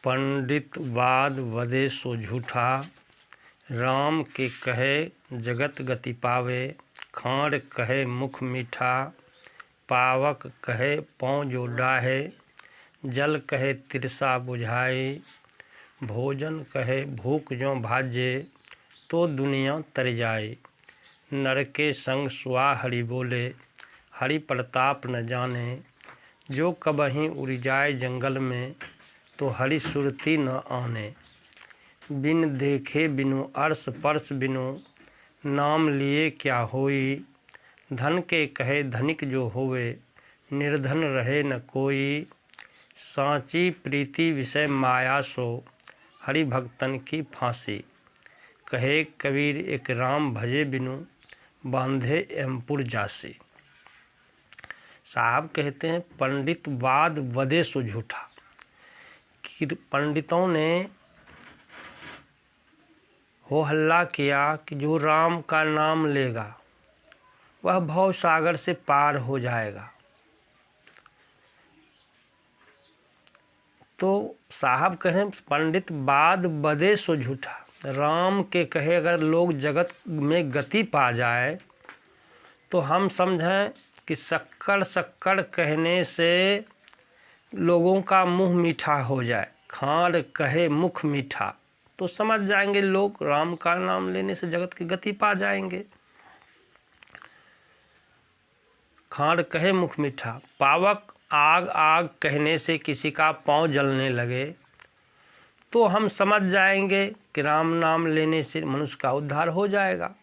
पंडित वाद वदे सो झूठा, राम के कहे जगत गति पावे। खाँड़ कहे मुख मीठा, पावक कहे पाँव जो डाहे। जल कहे तिरसा बुझाए, भोजन कहे भूख जो भाजे। तो दुनिया तर जाए, नर के संग सुआ हरि बोले। हरि प्रताप न जाने, जो कबहीं उड़ जाए जंगल में। तो हरि सुरती न आने, बिन देखे बिनु अर्श परस बिनु। नाम लिए क्या होई, धन के कहे धनिक जो होवे। निर्धन रहे न कोई, सांची प्रीति विषय माया सो। हरि भक्तन की फांसी, कहे कबीर एक राम भजे बिनु। बांधे एमपुर जासी। साहब कहते हैं पंडित वाद वदे सो झूठा, कि पंडितों ने हो हल्ला किया कि जो राम का नाम लेगा वह भव सागर से पार हो जाएगा। तो साहब कहें पंडित वाद वदे सो झूठा, राम के कहे अगर लोग जगत में गति पा जाए तो हम समझें कि शक्कर शक्कर कहने से लोगों का मुंह मीठा हो जाए। खाँड़ कहे मुख मीठा, तो समझ जाएंगे लोग राम का नाम लेने से जगत की गति पा जाएंगे। खाँड़ कहे मुख मीठा, पावक आग आग कहने से किसी का पाँव जलने लगे तो हम समझ जाएंगे कि राम नाम लेने से मनुष्य का उद्धार हो जाएगा।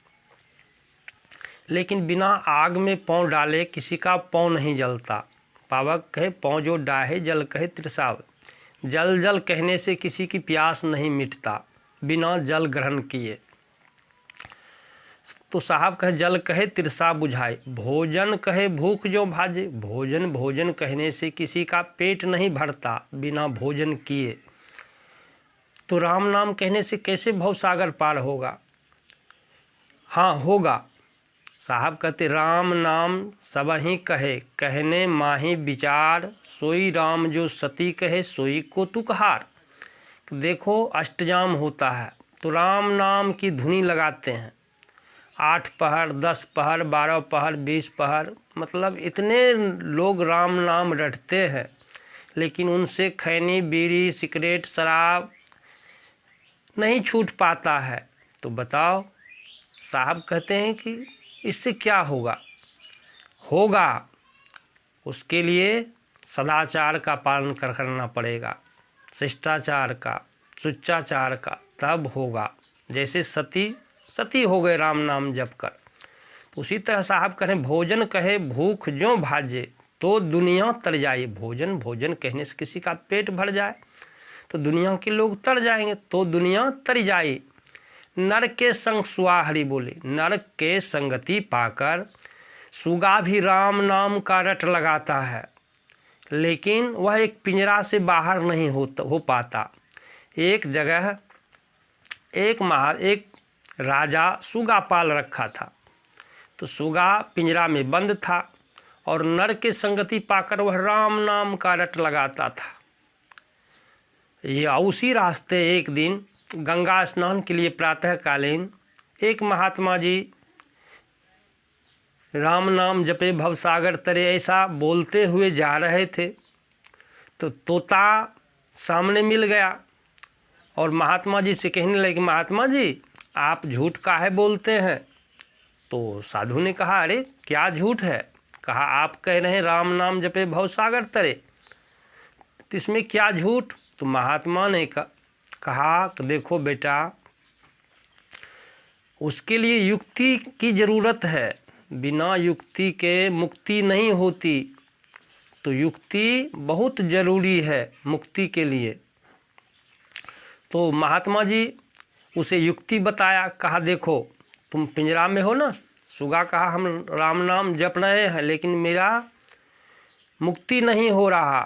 लेकिन बिना आग में पाँव डाले किसी का पाँव नहीं जलता। पावक कहे पाँव जो डाहे, जल कहे तिरसा। जल जल कहने से किसी की प्यास नहीं मिटता बिना जल ग्रहण किए। तो साहब कहे जल कहे तिरसा बुझाए, भोजन कहे भूख जो भाजे। भोजन भोजन कहने से किसी का पेट नहीं भरता बिना भोजन किए। तो राम नाम कहने से कैसे भवसागर पार होगा? हाँ होगा। साहब कहते राम नाम सबहि कहे, कहने माही विचार। सोई राम जो सती कहे, सोई को तुकहार। देखो अष्टजाम होता है तो राम नाम की धुनी लगाते हैं। 8 पहर, 10 पहर, 12 पहर, 20 पहर, मतलब इतने लोग राम नाम रटते हैं। लेकिन उनसे खैनी बीड़ी सिगरेट शराब नहीं छूट पाता है। तो बताओ, साहब कहते हैं कि इससे क्या होगा? होगा, उसके लिए सदाचार का पालन करना पड़ेगा, शिष्टाचार का, सुचाचार का, तब होगा। जैसे सती हो गए राम नाम जप कर, तो उसी तरह साहब कहें भोजन कहे भूख जो भाजे। तो दुनिया तर जाए, भोजन भोजन कहने से किसी का पेट भर जाए तो दुनिया के लोग तर जाएंगे। तो दुनिया तर जाए, नर के संग सुआ हरि बोले। नर के संगति पाकर सुगा भी राम नाम का रट लगाता है, लेकिन वह एक पिंजरा से बाहर नहीं हो पाता। एक जगह एक राजा सुगा पाल रखा था। तो सुगा पिंजरा में बंद था और नर के संगति पाकर वह राम नाम का रट लगाता था। ये उसी रास्ते एक दिन गंगा स्नान के लिए प्रातःकालीन एक महात्मा जी राम नाम जपे भवसागर तरे ऐसा बोलते हुए जा रहे थे। तो तोता सामने मिल गया और महात्मा जी से कहने लगे, महात्मा जी आप झूठ काहे बोलते हैं? तो साधु ने कहा, अरे क्या झूठ है? कहा आप कह रहे हैं राम नाम जपे भवसागर तरे, तो इसमें क्या झूठ? तो महात्मा ने कहा कि देखो बेटा, उसके लिए युक्ति की ज़रूरत है, बिना युक्ति के मुक्ति नहीं होती। तो युक्ति बहुत ज़रूरी है मुक्ति के लिए। तो महात्मा जी उसे युक्ति बताया। कहा देखो तुम पिंजरा में हो ना। सुगा कहा हम राम नाम जप रहे हैं लेकिन मेरा मुक्ति नहीं हो रहा।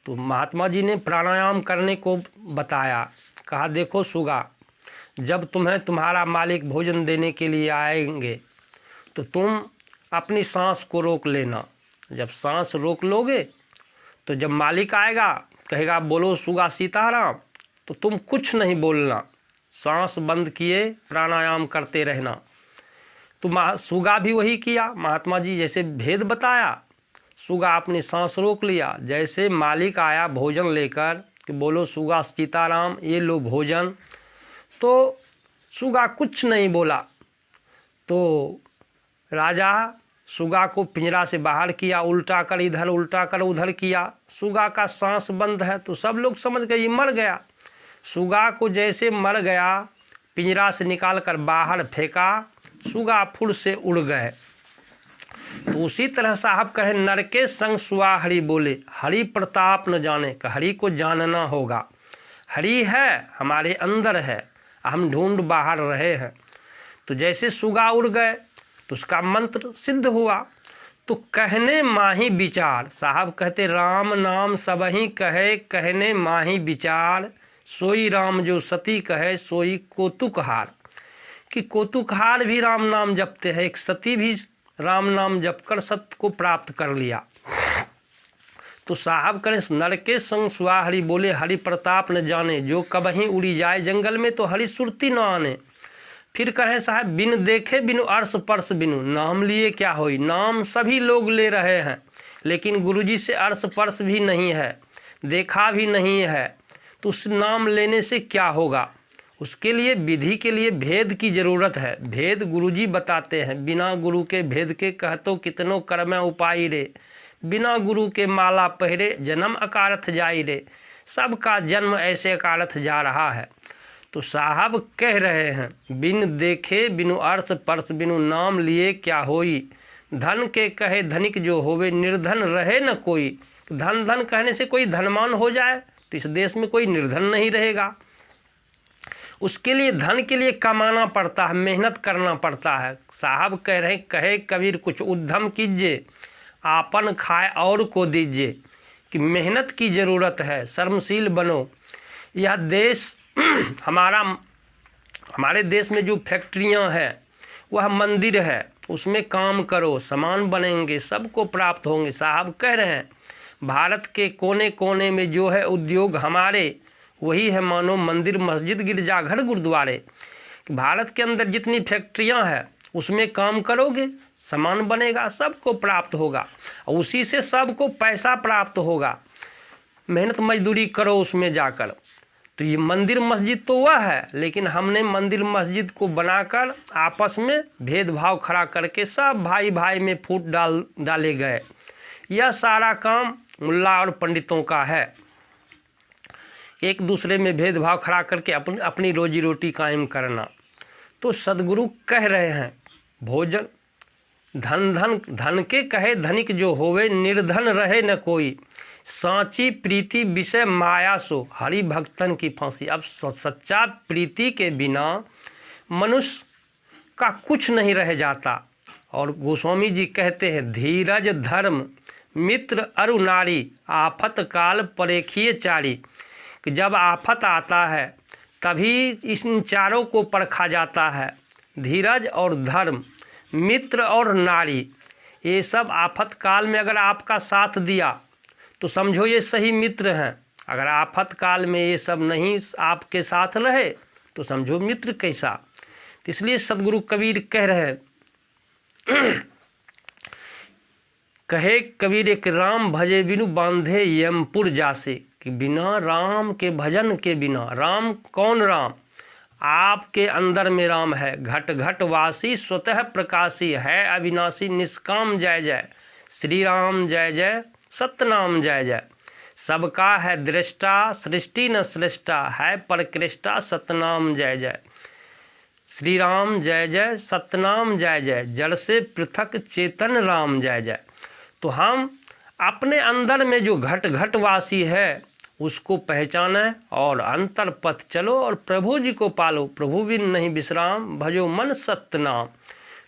तो महात्मा जी ने प्राणायाम करने को बताया। कहा देखो सुगा, जब तुम्हें तुम्हारा मालिक भोजन देने के लिए आएंगे तो तुम अपनी सांस को रोक लेना। जब सांस रोक लोगे तो जब मालिक आएगा कहेगा बोलो सुगा सीताराम, तो तुम कुछ नहीं बोलना, सांस बंद किए प्राणायाम करते रहना। तो सुगा भी वही किया, महात्मा जी जैसे भेद बताया, सुगा आपने सांस रोक लिया। जैसे मालिक आया भोजन लेकर कि बोलो सुगा सीताराम ये लो भोजन, तो सुगा कुछ नहीं बोला। तो राजा सुगा को पिंजरा से बाहर किया, उल्टा कर इधर उल्टा कर उधर किया। सुगा का सांस बंद है तो सब लोग समझ गए ये मर गया। सुगा को जैसे मर गया पिंजरा से निकाल कर बाहर फेंका, सुगा फुर से उड़ गए। तो उसी तरह साहब कहे नर के संग सुआ हरि बोले, हरि प्रताप न जाने, का हरि को जानना होगा। हरि है हमारे अंदर है, हम ढूंढ बाहर रहे हैं। तो जैसे सुगा उड़ गए तो उसका मंत्र सिद्ध हुआ। तो कहने माही विचार, साहब कहते राम नाम सबही कहे, कहने माही विचार, सोई राम जो सती कहे सोई कौतुकहार। कि कौतुकहार भी राम नाम जपते हैं, एक सती भी राम नाम जप कर सत्य को प्राप्त कर लिया। तो साहब करें नर के संग सुआ हरि बोले, हरि प्रताप न जाने, जो कबहीं उड़ी जाए जंगल में तो हरि सुरती न आने। फिर करें साहब बिन देखे बिनु अर्श पर्श बिनु, नाम लिए क्या होई। नाम सभी लोग ले रहे हैं लेकिन गुरुजी से अर्श पर्श भी नहीं है, देखा भी नहीं है, तो उस नाम लेने से क्या होगा। उसके लिए विधि के लिए भेद की ज़रूरत है। भेद गुरुजी बताते हैं, बिना गुरु के भेद के कहतो कितनों कर्म उपाय रे, बिना गुरु के माला पहरे जन्म अकारथ जाई रे। सबका जन्म ऐसे अकारथ जा रहा है। तो साहब कह रहे हैं बिन देखे बिनु अर्थ पर्श बिनु, नाम लिए क्या होई। धन के कहे धनिक जो होवे, निर्धन रहे न कोई। धन धन कहने से कोई धनवान हो जाए तो इस देश में कोई निर्धन नहीं रहेगा। उसके लिए धन के लिए कमाना पड़ता है, मेहनत करना पड़ता है। साहब कह रहे कहे कबीर कुछ उद्यम कीजिए, आपन खाए और को दीजिए। कि मेहनत की ज़रूरत है, शर्मशील बनो। यह देश हमारे देश में जो फैक्ट्रियां हैं वह मंदिर है, उसमें काम करो, सामान बनेंगे, सबको प्राप्त होंगे। साहब कह रहे हैं भारत के कोने कोने में जो है उद्योग हमारे, वही है मानो मंदिर मस्जिद गिरजाघर गुरुद्वारे। भारत के अंदर जितनी फैक्ट्रियां हैं उसमें काम करोगे, सामान बनेगा, सबको प्राप्त होगा, और उसी से सबको पैसा प्राप्त होगा। मेहनत मजदूरी करो उसमें जाकर। तो ये मंदिर मस्जिद तो वह है, लेकिन हमने मंदिर मस्जिद को बनाकर आपस में भेदभाव खड़ा करके सब भाई भाई में फूट डाले गए। यह सारा काम मुल्ला और पंडितों का है, एक दूसरे में भेदभाव खड़ा करके अपनी रोजी रोटी कायम करना। तो सदगुरु कह रहे हैं भोजन धन के कहे धनिक जो होवे, निर्धन रहे न कोई। सांची प्रीति विषय माया सो, हरि भक्तन की फांसी। अब सच्चा प्रीति के बिना मनुष्य का कुछ नहीं रह जाता। और गोस्वामी जी कहते हैं धीरज धर्म मित्र अरु नारी, आफत काल परेखिए चारी। कि जब आफत आता है तभी इन चारों को परखा जाता है, धीरज और धर्म, मित्र और नारी। ये सब आफत काल में अगर आपका साथ दिया तो समझो ये सही मित्र हैं। अगर आफत काल में ये सब नहीं आपके साथ रहे तो समझो मित्र कैसा। तो इसलिए सदगुरु कबीर कह रहे हैं कहे कबीर एक राम भजे बिनु बांधे यमपुर जासे। कि बिना राम के भजन के बिना, राम कौन राम, आपके अंदर में राम है, घट घट वासी स्वतः प्रकाशी है, अविनाशी निष्काम जय जय। श्री राम जय जय, सतनाम जय जय। सबका है दृष्टा सृष्टि न श्रेष्ठा, है परकृष्टा सतनाम जय जय। श्री राम जय जय, सतनाम जय जय, जड़ से पृथक चेतन राम जय जय। तो हम अपने अंदर में जो घट घट वासी है उसको पहचाने और अंतर पथ चलो और प्रभु जी को पालो। प्रभु बिन नहीं विश्राम, भजो मन सत्य नाम।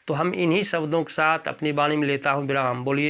तो हम इन्हीं शब्दों के साथ अपनी वाणी में लेता हूँ विराम। बोलिए।